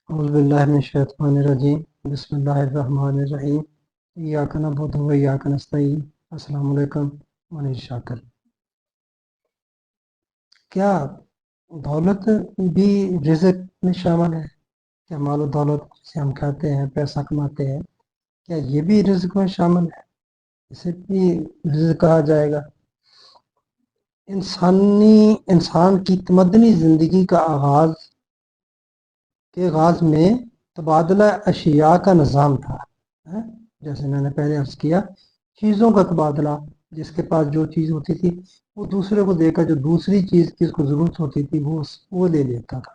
اعوذ باللہ من الشیطان الرجیم بسم اللہ الرحمن الرحیم ایاک نعبد و ایاک نستعین السلام علیکم منیش شاکر۔ کیا دولت بھی رزق میں شامل ہے؟ کیا مال و دولت جسے ہم کہتے ہیں، پیسہ کماتے ہیں، کیا یہ بھی رزق میں شامل ہے؟ اسے بھی رزق کہا جائے گا؟ انسان کی تمدنی زندگی کا آغاز میں تبادلہ اشیاء کا نظام تھا۔ جیسے میں نے پہلے عرض کیا، چیزوں کا تبادلہ، جس کے پاس جو چیز ہوتی تھی وہ دوسرے کو دے کر جو دوسری چیز کی اس کو ضرورت ہوتی تھی وہ لے لیتا تھا۔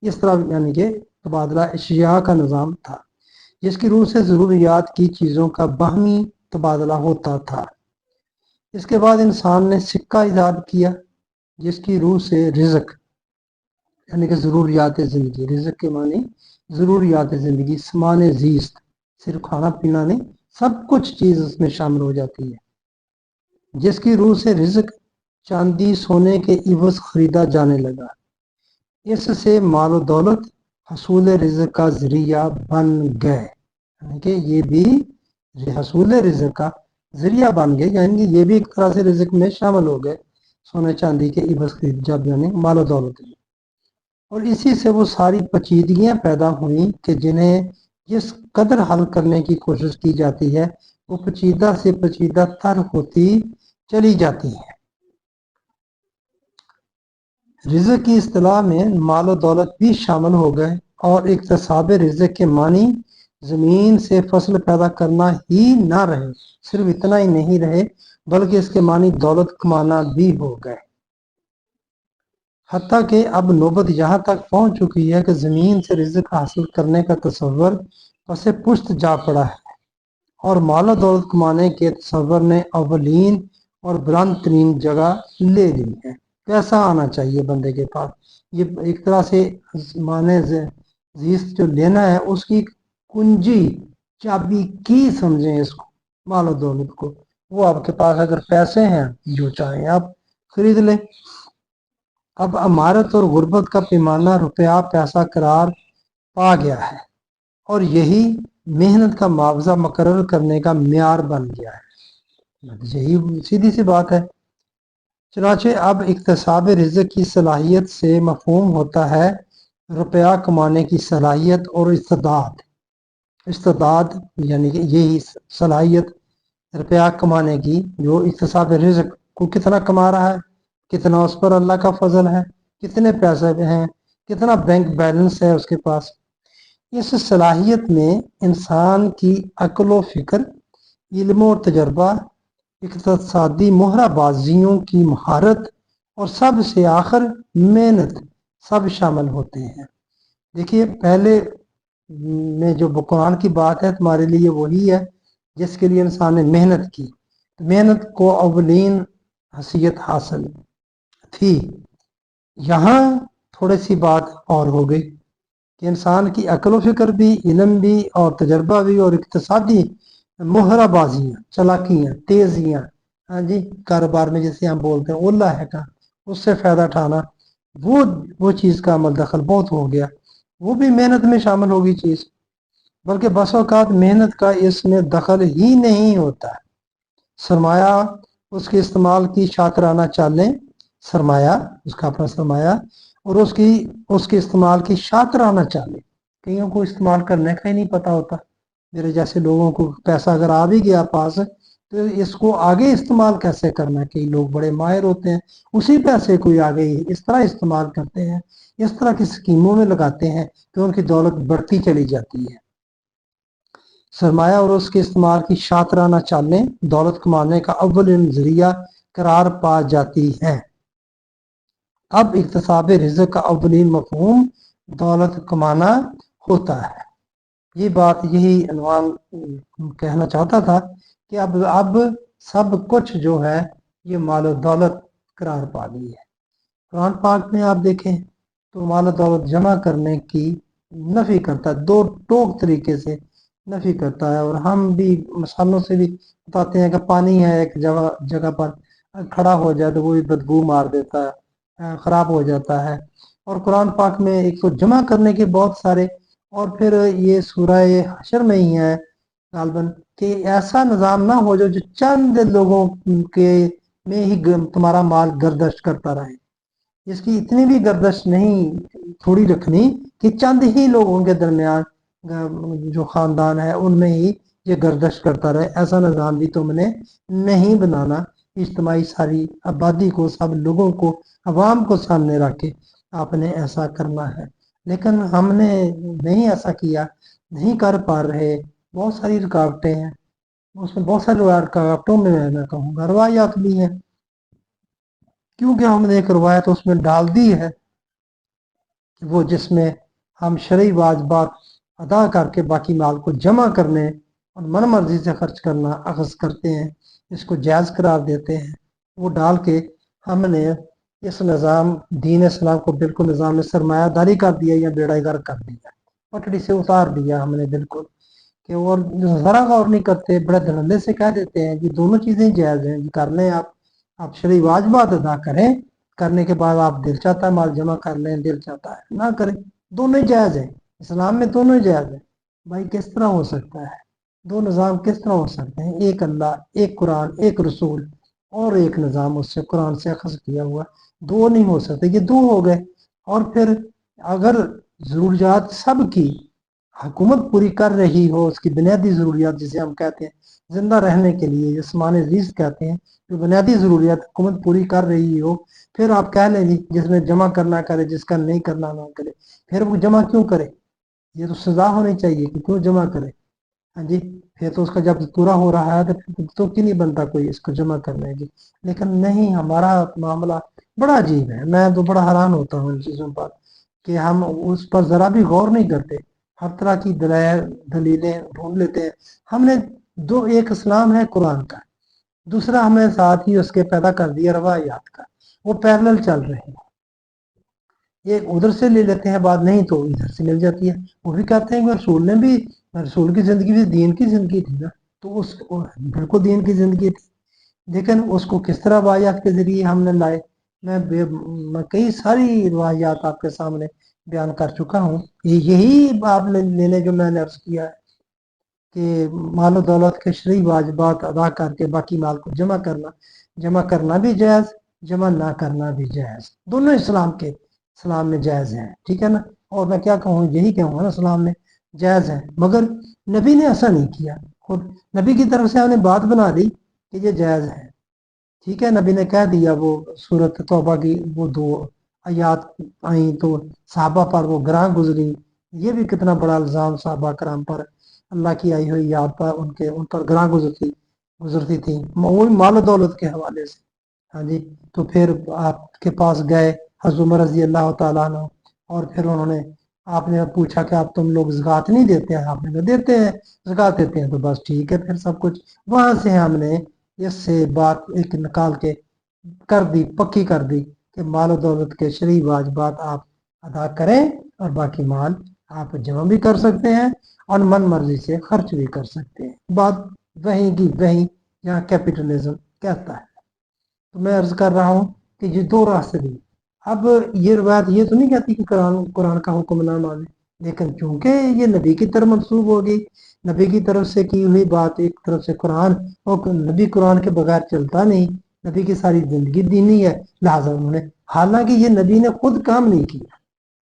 اس طرح یعنی کہ تبادلہ اشیاء کا نظام تھا، جس کی روح سے ضروریات کی چیزوں کا باہمی تبادلہ ہوتا تھا۔ اس کے بعد انسان نے سکہ ایجاد کیا، جس کی روح سے رزق یعنی کہ ضروریات زندگی، رزق کے معنی ضروریات زندگی، سامان زیست، صرف کھانا پینا نہیں، سب کچھ چیز اس میں شامل ہو جاتی ہے۔ جس کی روح سے رزق چاندی سونے کے عوض خریدا جانے لگا، اس سے مال و دولت حصول رزق کا ذریعہ بن گئے، یعنی کہ یہ بھی حصول رزق کا ذریعہ بن گئے، یعنی کہ یہ بھی ایک طرح سے رزق میں شامل ہو گئے، سونے چاندی کے عوض خرید جب یعنی مال و دولت۔ اور اسی سے وہ ساری پیچیدگیاں پیدا ہوئیں کہ جنہیں جس قدر حل کرنے کی کوشش کی جاتی ہے وہ پیچیدہ سے پیچیدہ تر ہوتی چلی جاتی ہے۔ رزق کی اصطلاح میں مال و دولت بھی شامل ہو گئے، اور اکتساب رزق کے معنی زمین سے فصل پیدا کرنا ہی نہ رہے، صرف اتنا ہی نہیں رہے بلکہ اس کے معنی دولت کمانا بھی ہو گئے۔ حتیٰ کہ اب نوبت یہاں تک پہنچ چکی ہے کہ زمین سے رزق حاصل کرنے کا تصور پس پشت جا پڑا ہے، اور مال و دولت کمانے کے تصور نے اولین اور بلند ترین جگہ لے لی ہے۔ پیسہ آنا چاہیے بندے کے پاس، یہ ایک طرح سے معنی زیست جو لینا ہے اس کی کنجی چابی کی سمجھیں اس کو، مال و دولت کو۔ وہ آپ کے پاس اگر پیسے ہیں جو چاہیں آپ خرید لیں۔ اب امارت اور غربت کا پیمانہ روپیہ پیسہ قرار پا گیا ہے، اور یہی محنت کا معاوضہ مقرر کرنے کا معیار بن گیا ہے۔ یہی سیدھی سی بات ہے۔ چنانچہ اب اکتساب رزق کی صلاحیت سے مفہوم ہوتا ہے روپیہ کمانے کی صلاحیت اور استعداد یعنی کہ یہی صلاحیت روپیہ کمانے کی، جو اکتساب رزق کو کتنا کما رہا ہے، کتنا اس پر اللہ کا فضل ہے، کتنے پیسے ہیں، کتنا بینک بیلنس ہے اس کے پاس۔ اس صلاحیت میں انسان کی عقل و فکر، علم و تجربہ، اقتصادی مہرہ بازیوں کی مہارت، اور سب سے آخر محنت سب شامل ہوتے ہیں۔ دیکھیے پہلے میں جو قرآن کی بات ہے تمہارے لیے وہی ہے جس کے لیے انسان نے محنت کی، محنت کو اولین حیثیت حاصل تھی۔ یہاں تھوڑی سی بات اور ہو گئی کہ انسان کی عقل و فکر بھی، علم بھی، اور تجربہ بھی، اور اقتصادی مہرہ بازیاں، چلاکیاں، تیزیاں، ہاں جی، کاروبار میں جسے ہم بولتے ہیں اولا ہے کا، اس سے فائدہ اٹھانا، وہ چیز کا عمل دخل بہت ہو گیا، وہ بھی محنت میں شامل ہوگی چیز۔ بلکہ بس اوقات محنت کا اس میں دخل ہی نہیں ہوتا۔ سرمایہ اس کے استعمال کی شاطرانہ چالیں، سرمایہ اس کا اپنا سرمایہ، اور اس کے استعمال کی شاطرانہ چالیں، کئیوں کو استعمال کرنے کا ہی نہیں پتہ ہوتا۔ میرے جیسے لوگوں کو پیسہ اگر آ بھی گیا پاس تو اس کو آگے استعمال کیسے کرنا ہے، کئی لوگ بڑے ماہر ہوتے ہیں، اسی پیسے کو آگے اس طرح استعمال کرتے ہیں، اس طرح کی اسکیموں میں لگاتے ہیں کہ ان کی دولت بڑھتی چلی جاتی ہے۔ سرمایہ اور اس کے استعمال کی شاطرانہ چالیں دولت کمانے کا اولین ذریعہ قرار پا جاتی ہیں۔ اب اکتساب رزق کا اولین مفہوم دولت کمانا ہوتا ہے۔ یہ بات یہی عنوان کہنا چاہتا تھا کہ اب سب کچھ جو ہے یہ مال و دولت قرار پا گئی ہے۔ قرآن پاک میں آپ دیکھیں تو مال و دولت جمع کرنے کی نفی کرتا ہے، دو ٹوک طریقے سے نفی کرتا ہے، اور ہم بھی مثالوں سے بھی بتاتے ہیں کہ پانی ہے ایک جگہ پر کھڑا ہو جائے تو وہ بھی بدبو مار دیتا ہے، خراب ہو جاتا ہے۔ اور قرآن پاک میں ایک تو جمع کرنے کے بہت سارے اور پھر یہ سورہ حشر میں ہی ہے غالباً کہ ایسا نظام نہ ہو جو چند لوگوں کے میں ہی تمہارا مال گردش کرتا رہے. اس کی اتنی بھی گردش نہیں تھوڑی رکھنی کہ چند ہی لوگوں کے درمیان جو خاندان ہے ان میں ہی یہ گردش کرتا رہے. ایسا نظام بھی تم نے نہیں بنانا. اجتماعی ساری آبادی کو، سب لوگوں کو، عوام کو سامنے رکھ کے آپ نے ایسا کرنا ہے. لیکن ہم نے نہیں ایسا کیا، نہیں کر پا رہے. بہت ساری رکاوٹیں ہیں اس میں، بہت ساری رکاوٹوں میں میں کہوں گا روایات بھی ہیں، کیونکہ ہم نے ایک روایت اس میں ڈال دی ہے کہ وہ جس میں ہم شرعی واجبات ادا کر کے باقی مال کو جمع کرنے اور من مرضی سے خرچ کرنا اخذ کرتے ہیں، اس کو جائز قرار دیتے ہیں. وہ ڈال کے ہم نے اس نظام دین اسلام کو بالکل نظام سرمایہ داری کر دیا یا بیڑا گرک کر دیا، پٹڑی سے اتار دیا ہم نے بالکل. کہ اور ذرا غور نہیں کرتے، بڑے دھڑلے سے کہہ دیتے ہیں کہ دونوں چیزیں جائز ہیں، کر لیں آپ شرعی واجبات ادا کریں، کرنے کے بعد آپ دل چاہتا ہے مال جمع کر لیں، دل چاہتا ہے نہ کریں. دونوں جائز ہیں اسلام میں، دونوں جائز ہیں. بھائی کس طرح ہو سکتا ہے؟ دو نظام کس طرح ہو سکتے ہیں؟ ایک اللہ، ایک قرآن، ایک رسول، اور ایک نظام اس سے قرآن سے اخذ کیا ہوا. دو نہیں ہو سکتے، یہ دو ہو گئے. اور پھر اگر ضروریات سب کی حکومت پوری کر رہی ہو، اس کی بنیادی ضروریات جسے ہم کہتے ہیں زندہ رہنے کے لیے، جسمان رزق کہتے ہیں، جو بنیادی ضروریات حکومت پوری کر رہی ہو، پھر آپ کہہ لیں جی جس میں جمع کرنا کرے، جس کا نہیں کرنا نہ کرے. پھر وہ جمع کیوں کرے؟ یہ تو سزا ہونی چاہیے کہ کیوں جمع کرے. ہاں جی، پھر تو اس کا جب پورا ہو رہا ہے تو کیوں نہیں بنتا کوئی اس کو جمع کرنے کی. لیکن نہیں، ہمارا معاملہ بڑا عجیب ہے. میں تو بڑا حیران ہوتا ہوں ان چیزوں پر کہ ہم اس پر ذرا بھی غور نہیں کرتے. ہر طرح کی دلیلیں ڈھونڈ لیتے ہیں. ہم نے ایک اسلام ہے قرآن کا، دوسرا ہم نے ساتھ ہی اس کے پیدا کر دیا روایات کا. وہ پیرلل چل رہے ہیں، ایک ادھر سے لے لیتے ہیں بات، نہیں تو ادھر سے مل جاتی ہے. وہ بھی کہتے ہیں کہ رسول کی زندگی بھی دین کی زندگی تھی نا، تو اس بالکل دین کی زندگی تھی. لیکن اس کو کس طرح روایات کے ذریعے ہم نے لائے. میں کئی ساری روایات آپ کے سامنے بیان کر چکا ہوں. یہی آپ نے لینے جو میں نے عرض کیا ہے کہ مال و دولت کے شرعی واجبات ادا کر کے باقی مال کو جمع کرنا بھی جائز، جمع نہ کرنا بھی جائز. دونوں اسلام میں جائز ہیں. ٹھیک ہے نا؟ اور میں کیا کہوں، یہی کہوں گا نا، اسلام میں جائز ہے. مگر نبی نے ایسا نہیں کیا. خود نبی کی طرف سے ہم نے بات بنا دی کہ یہ جائز ہے. ٹھیک ہے، نبی نے کہہ دیا. وہ سورۃ توبہ کی وہ 2 آیات آئیں تو صحابہ پر وہ گراں گزری. یہ بھی کتنا بڑا الزام صحابہ کرام پر اللہ کی آئی ہوئی یاد پر ان پر گراں گزرتی تھی، وہ مال و دولت کے حوالے سے. ہاں جی، تو پھر آپ کے پاس گئے حضرت عمر رضی اللہ تعالیٰ عنہ، اور پھر انہوں نے آپ نے پوچھا کہ آپ تم لوگ زکوٰۃ نہیں دیتے ہیں؟ آپ نے کہا دیتے ہیں، زکوٰۃ دیتے ہیں. تو بس ٹھیک ہے، پھر سب کچھ وہاں سے ہم نے اس سے بات ایک نکال کے پکی کر دی کہ مال و دولت کے شرعی واجبات آپ ادا کریں اور باقی مال آپ جمع بھی کر سکتے ہیں اور من مرضی سے خرچ بھی کر سکتے ہیں. بات وہیں کی وہیں یہاں کیپٹلزم کہتا ہے. تو میں عرض کر رہا ہوں کہ یہ 2 راستے دی. اب یہ روایت یہ تو نہیں کہتی کہ قرآن کا حکم نہ مانے، لیکن چونکہ یہ نبی کی طرف منسوب ہوگی، نبی کی طرف سے کی ہوئی بات، ایک طرف سے قرآن، اور نبی قرآن کے بغیر چلتا نہیں. نبی کی ساری زندگی دینی ہے، لہٰذا انہوں نے، حالانکہ یہ نبی نے خود کام نہیں کیا.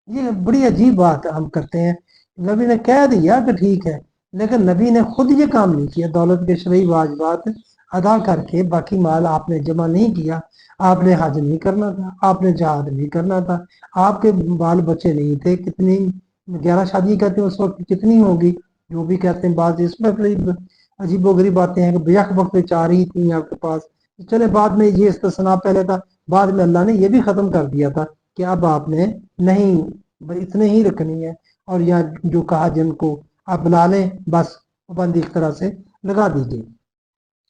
یہ بڑی عجیب بات ہم کرتے ہیں. نبی نے کہہ دیا کہ ٹھیک ہے، لیکن نبی نے خود یہ کام نہیں کیا. دولت کے شرعی واجبات ادا کر کے باقی مال آپ نے جمع نہیں کیا. آپ نے حج نہیں کرنا تھا، آپ نے جہاد نہیں کرنا تھا، آپ کے بال بچے نہیں تھے. کتنی 11 شادی کہتے ہیں اس وقت، کتنی ہوگی جو بھی کہتے ہیں. بعض اس میں عجیب و غریب باتیں ہیں کہ بیک وقت 4 ہی تھیں آپ کے پاس. چلے بعد میں یہ استثناء پہلے تھا، بعد میں اللہ نے یہ بھی ختم کر دیا تھا کہ اب آپ نے نہیں اتنے ہی رکھنی ہے. اور یا جو کہا جن کو آپ بنا لیں، بس پابندی ایک طرح سے لگا دیجیے،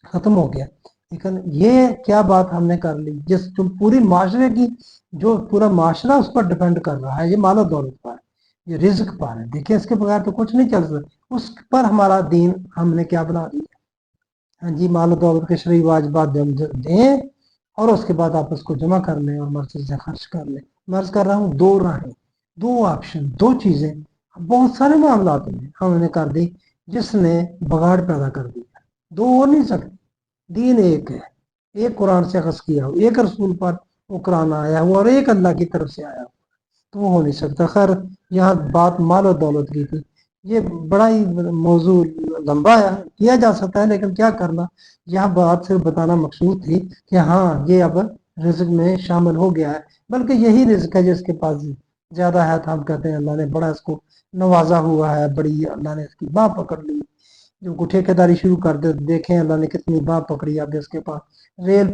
ختم ہو گیا. لیکن یہ کیا بات ہم نے کر لی جس پوری معاشرے کی، جو پورا معاشرہ اس پر ڈپینڈ کر رہا ہے، یہ مال و دولت پر، یہ رزق پر ہے. دیکھیں اس کے بغیر تو کچھ نہیں چل سکتا. اس پر ہمارا دین ہم نے کیا بنا دیا. ہاں جی، مال و دولت کے شرعی واجبات دیں اور اس کے بعد آپ اس کو جمع کر لیں اور مرضی سے خرچ کر لیں. میں عرض کر رہا ہوں 2 راہیں، 2 آپشن، 2 چیزیں بہت سارے معاملات میں ہم نے کر دی جس نے بگاڑ پیدا کر دیا. دو ہو نہیں سکتے. دین ایک ہے, ایک قرآن سے اخذ کیا ہو, ایک رسول پر وہ قرآن آیا ہوا اور ایک اللہ کی طرف سے آیا ہوا, تو وہ ہو نہیں سکتا. خیر یہاں بات مال و دولت کی تھی, یہ بڑا ہی موضوع لمبا ہے, کیا جا سکتا ہے, لیکن کیا کرنا, یہاں بات سے بتانا مقصود تھی کہ ہاں یہ اب رزق میں شامل ہو گیا ہے. بلکہ یہی رزق ہے جس کے پاس زیادہ ہے, تو ہم کہتے ہیں اللہ نے بڑا اس کو نوازا ہوا ہے, بڑی اللہ نے اس کی باہ پکڑ لی. جو کو ٹھیکیداری شروع کر دے, دیکھیں اللہ نے کتنی باہ پکڑی اب اس کے پاس. ریل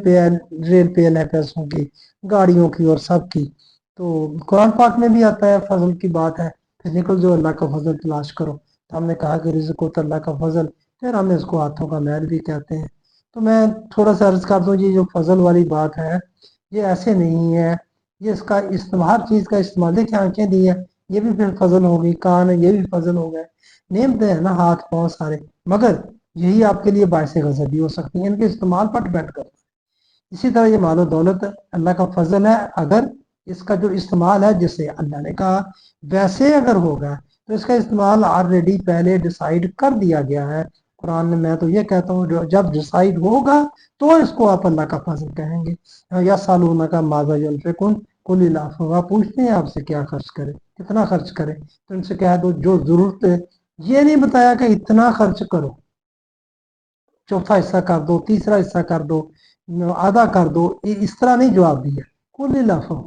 پہ ہے پیسوں کی, گاڑیوں کی اور سب کی. تو قرآن پاک میں بھی آتا ہے فضل کی بات ہے, پھر نکل جو اللہ کا فضل تلاش کرو. تو ہم نے کہا کہ رزق ہوتا اللہ کا فضل, پھر ہم اس کو ہاتھوں کا میل بھی کہتے ہیں. تو میں تھوڑا سا عرض کر دوں, یہ جو فضل والی بات ہے یہ ایسے نہیں ہے, یہ اس کا استعمال, ہر چیز کا استعمال. دیکھیں آنکھیں دی ہے, یہ بھی پھر فضل ہوگی, کان ہے یہ بھی فضل ہو گئے, نعمتیں ہیں نا, ہاتھ پاؤں سارے, مگر یہی آپ کے لیے باعث غضب بھی ہو سکتی ہیں, ان کے استعمال پر ڈپینڈ کرتا ہے. اسی طرح یہ مال و دولت اللہ کا فضل ہے, اگر اس کا جو استعمال ہے جسے اللہ نے کہا ویسے اگر ہوگا, تو اس کا استعمال آلریڈی پہلے ڈیسائیڈ کر دیا گیا ہے قرآن میں. میں تو یہ کہتا ہوں جب ڈیسائیڈ ہوگا تو اس کو آپ اللہ کا فضل کہیں گے. یا سالونہ کا ماذا ينفقون قل العفو, وہ پوچھتے ہیں آپ سے کیا خرچ کرے, کتنا خرچ کرے, تو ان سے کہہ دو جو ضرورت ہے. یہ نہیں بتایا کہ اتنا خرچ کرو, چوتھا حصہ کر دو, تیسرا حصہ کر دو, آدھا کر دو, اس طرح نہیں جواب دیا. قل العفو,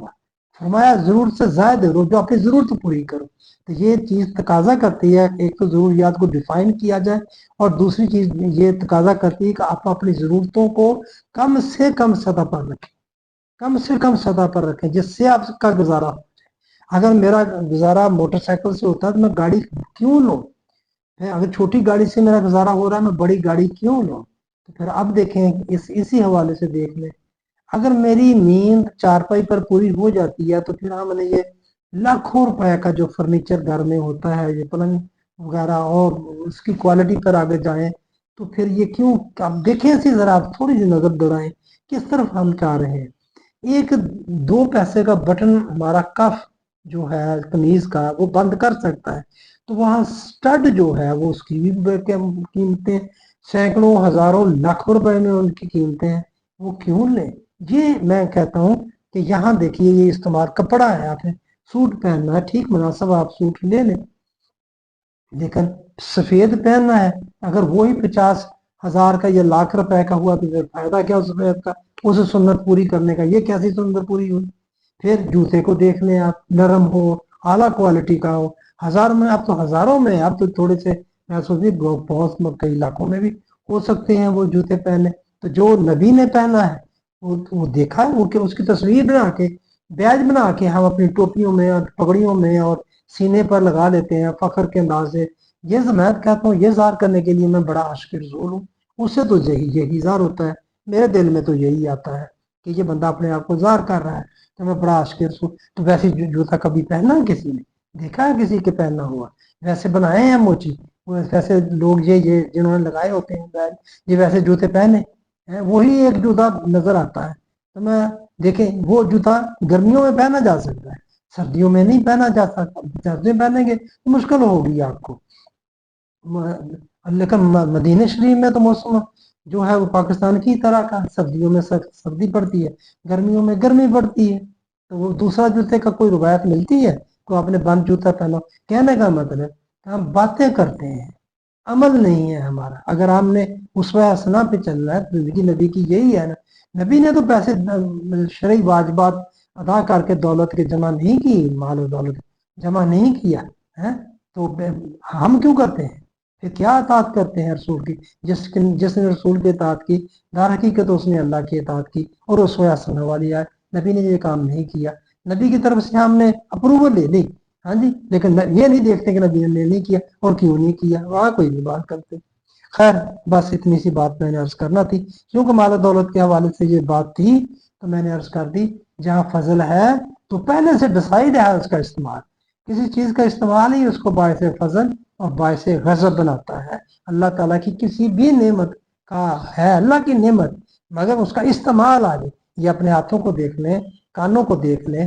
فرمایا ضرورت سے زائد رو, جو اپنی ضرورت پوری کرو. تو یہ چیز تقاضا کرتی ہے ایک تو ضروریات کو ڈیفائن کیا جائے, اور دوسری چیز یہ تقاضا کرتی ہے کہ آپ اپنی ضرورتوں کو کم سے کم سطح پر رکھیں, کم سے کم سطح پر رکھیں, جس سے آپ کا گزارا ہو جائے. اگر میرا گزارا موٹر سائیکل سے ہوتا ہے تو میں گاڑی کیوں لوں, اگر چھوٹی گاڑی سے میرا گزارا ہو رہا ہے میں بڑی گاڑی کیوں لوں. تو پھر اب دیکھیں اسی حوالے سے دیکھ لیں, اگر میری نیند چارپائی پر پوری ہو جاتی ہے, تو پھر ہم نے یہ لاکھوں روپے کا جو فرنیچر گھر میں ہوتا ہے, یہ پلنگ وغیرہ, اور اس کی کوالٹی پر آگے جائیں, تو پھر یہ کیوں. آپ دیکھیں اسی ذرا, آپ تھوڑی سی نظر دوڑائیں کس طرف ہم چاہ رہے ہیں. ایک 2 پیسے کا بٹن ہمارا کف جو ہے قمیض کا وہ بند کر سکتا ہے, تو وہاں سٹڈ جو ہے وہ اس کی بھی قیمتیں سینکڑوں ہزاروں لاکھوں روپے میں ان کی قیمتیں ہیں, وہ کیوں لیں. یہ میں کہتا ہوں کہ یہاں دیکھیے یہ استعمال کپڑا ہے, آپ نے سوٹ پہننا ہے, ٹھیک مناسب آپ سوٹ لے لیں, لیکن سفید پہننا ہے, اگر وہی 50,000 کا یا لاکھ روپے کا ہوا تو پھر فائدہ کیا اس سفید کا, اسے سنت پوری کرنے کا. یہ کیسی سنت پوری ہوئی. پھر جوتے کو دیکھ لیں آپ, نرم ہو, اعلیٰ کوالٹی کا ہو, ہزار میں, اب تو ہزاروں میں, اب تو تھوڑے سے میں سوچی بہت کئی علاقوں میں بھی ہو سکتے ہیں وہ جوتے پہنے. تو جو نبی نے پہنا ہے وہ دیکھا ہے, وہ کہ اس کی تصویر بنا کے بیج بنا کے ہم اپنی ٹوپیوں میں اور پگڑیوں میں اور سینے پر لگا لیتے ہیں فخر کے انداز سے. یہ میں کہتا ہوں یہ ظاہر کرنے کے لیے میں بڑا عاشق رسول ہوں, اس سے تو یہی ظاہر ہوتا ہے. میرے دل میں تو یہی آتا ہے کہ یہ بندہ اپنے آپ کو ظاہر کر رہا ہے کہ میں بڑا عاشق رسول. تو ویسے جوتا کبھی پہنا ہے کسی نے, دیکھا ہے کسی کے پہننا ہوا, ویسے بنائے ہیں موچی, ویسے لوگ یہ جنہوں نے لگائے ہوتے ہیں بیج, یہ ویسے جوتے پہنے ہیں, وہی ایک جوتا نظر آتا ہے. تو میں دیکھیں وہ جوتا گرمیوں میں پہنا جا سکتا ہے, سردیوں میں نہیں پہنا جا سکتا. سردیوں میں پہنیں گے تو مشکل ہوگی آپ کو. لیکن مدینہ شریف میں تو موسم جو ہے وہ پاکستان کی طرح کا, سردیوں میں سردی پڑتی ہے, گرمیوں میں گرمی پڑتی ہے. تو وہ دوسرا جوتے کا کوئی روایت ملتی ہے تو آپ نے بند جوتا پہنو. کہنے کا مطلب ہم باتیں کرتے ہیں, عمل نہیں ہے ہمارا. اگر ہم نے اسوہ حسنہ پہ چل رہا ہے تو زندگی نبی کی یہی ہے نا. نبی نے تو پیسے شرعی واجبات ادا کر کے دولت کے جمع نہیں کی, مال و دولت جمع نہیں کیا ہے, تو ہم کیوں کرتے ہیں, پھر کیا اطاعت کرتے ہیں رسول کی. جس نے رسول کی اطاعت کی در حقیقت اس نے اللہ کی اطاعت کی, اور اسوہ حسنہ والی ہے. نبی نے یہ کام نہیں کیا, نبی کی طرف سے ہم نے اپروول لے لی, ہاں جی, لیکن یہ نہیں دیکھتے کہ نبی نے نہیں کیا اور کیوں نہیں کیا, وہاں کوئی نہیں بات کرتے. خیر بس اتنی سی بات میں نے عرض کرنا تھی, کیونکہ مال و دولت کے حوالے سے یہ بات تھی تو میں نے عرض کر دی. جہاں فضل ہے تو پہلے سے ڈیسائیڈ ہے اس کا استعمال, کسی چیز کا استعمال ہی اس کو باعث فضل اور باعث غضب بناتا ہے. اللہ تعالیٰ کی کسی بھی نعمت کا ہے اللہ کی نعمت, مگر اس کا استعمال آگے, یہ اپنے ہاتھوں کو دیکھ لیں, کانوں کو دیکھ لیں,